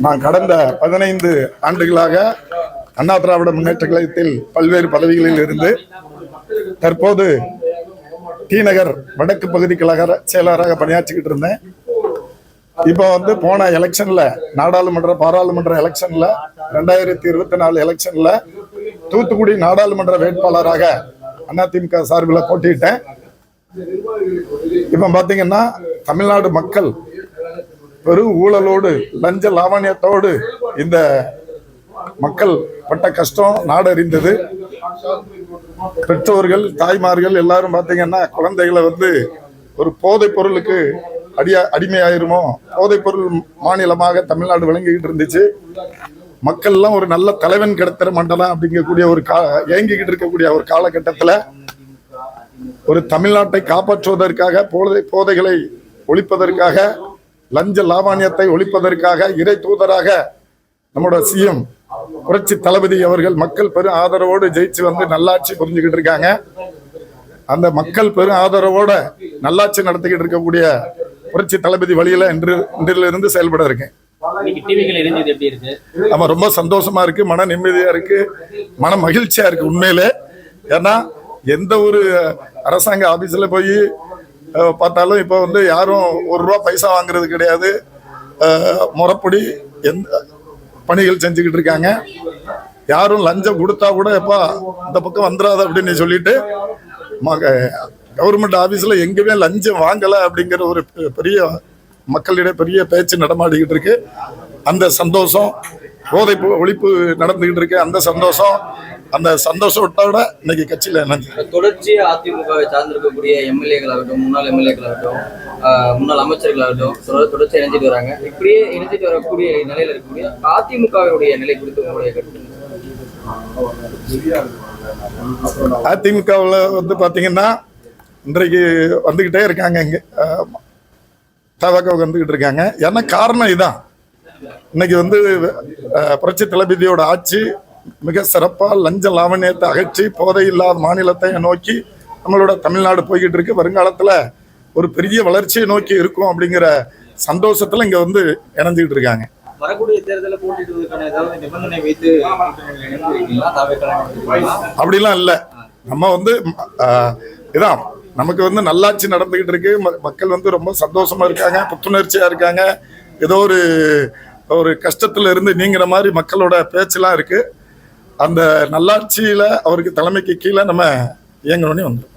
நான் கடந்த 15 ஆண்டுகளாக அண்ணா திராவிட முன்னேற்ற கழகத்தில் பல்வேறு பதவிகளில் இருந்து தற்போது டி நகர் வடக்கு பகுதி கழக செயலராக பணியாற்றிக்கிட்டு இருந்தேன். இப்போ போன எலெக்ஷன்ல நாடாளுமன்ற பாராளுமன்ற எலெக்ஷன்ல 2024 எலெக்ஷன்ல தூத்துக்குடி நாடாளுமன்ற வேட்பாளராக அதிமுக சார்பில் போட்டியிட்டேன். இப்ப பாத்தீங்கன்னா தமிழ்நாடு மக்கள் பெரும் ஊழலோடு லஞ்ச லாவணியத்தோடு இந்த மக்கள் பட்ட கஷ்டம் நாடறிந்தது. பெற்றோர்கள் தாய்மார்கள் எல்லாரும் பாத்தீங்கன்னா குழந்தைகளை ஒரு போதைப் பொருளுக்கு அடிமையாயிருமோ, போதைப் பொருள் மாநிலமாக தமிழ்நாடு விளங்கிக்கிட்டு இருந்துச்சு. மக்கள்லாம் ஒரு நல்ல தலைவன் கிடைத்திட மாட்டலாம் அப்படிங்கக்கூடிய ஒரு ஏங்கிக்கிட்டு இருக்கக்கூடிய ஒரு காலகட்டத்தில் ஒரு தமிழ்நாட்டை காப்பாற்றுவதற்காக போதைகளை ஒழிப்பதற்காக லஞ்ச லாவணியத்தை ஒழிப்பதற்காக இறை தூதராக நம்மளோட சிஎம் புரட்சி தளபதி அவர்கள் மக்கள் பெரும் ஆதரவோடு ஜெயிச்சு நல்லாட்சி புரிஞ்சுக்கிட்டு இருக்காங்க. அந்த மக்கள் பெரும் ஆதரவோட நல்லாட்சி நடத்திக்கிட்டு இருக்கக்கூடிய புரட்சி தளபதி வழியில இன்றிலிருந்து செயல்பட இருக்கேன். ஆமா, ரொம்ப சந்தோஷமா இருக்கு, மன நிம்மதியா இருக்கு, மன மகிழ்ச்சியா இருக்கு உண்மையிலே. ஏன்னா எந்த ஒரு அரசாங்க ஆபீஸ்ல போய் பார்த்தாலும் இப்போ யாரும் ₹1 பைசா வாங்குறது கிடையாது. முறைப்படி எந்த பணிகள் செஞ்சுக்கிட்டு இருக்காங்க. யாரும் லஞ்சம் கொடுத்தா கூட எப்பா இந்த பக்கம் வந்துடாத அப்படின்னு சொல்லிட்டு கவர்மெண்ட் ஆபீஸ்ல எங்கேயுமே லஞ்சம் வாங்கல அப்படிங்கிற ஒரு பெரிய மக்களிடையே பெரிய பேச்சு நடமாடிக்கிட்டு இருக்கு. அந்த சந்தோஷம், போதை ஒழிப்பு நடந்துகிட்டு இருக்கு. அந்த சந்தோஷத்தோட இன்னைக்கு கட்சியில தொடர்ச்சியா அதிமுகவை சார்ந்திருக்கக்கூடிய எம்எல்ஏக்களாகட்டும், முன்னாள் எம்எல்ஏக்களாகட்டும், முன்னாள் அமைச்சர்களாகட்டும் தொடர்ச்சியா இணைஞ்சிட்டு வராங்க. இப்படியே இணைஞ்சிட்டு வரக்கூடிய நிலையில இருக்கக்கூடிய அதிமுகவுடைய நிலை குறித்து உங்களுடைய கருத்து? அதிமுகவில் பாத்தீங்கன்னா இன்றைக்கு வந்துகிட்டே இருக்காங்க, இங்க தவக வந்துகிட்டு இருக்காங்க. ஏன்னா காரணம் இதான், இன்னைக்கு புரட்சி தளபதியோட ஆட்சி மிக சிறப்பா லஞ்ச லாவணியத்தை அகற்றி போதை இல்லாத மாநிலத்தை நோக்கி நம்மளோட தமிழ்நாடு போய்கிட்டு இருக்கு. வருங்காலத்துல ஒரு பெரிய வளர்ச்சியை நோக்கி இருக்கும் அப்படிங்கிற சந்தோஷத்துல இங்க இணைஞ்சுக்கிட்டு இருக்காங்க. வரக்கூடிய தேர்தலில் போட்டியிடுவதற்கான ஏதாவது நிபந்தனை வைத்து அப்படிலாம் இல்ல. நம்ம இதான் நமக்கு நல்லாட்சி நடந்துகிட்டு இருக்கு. மக்கள் ரொம்ப சந்தோஷமா இருக்காங்க, புத்துணர்ச்சியா இருக்காங்க. ஏதோ ஒரு கஷ்டத்துல இருந்து நீங்கிற மாதிரி மக்களோட பேச்செல்லாம் இருக்கு. அந்த நல்லாட்சியில அவருக்கு தலைமைக்கு கீழே நம்ம இயங்கணும்னு வந்துடும்.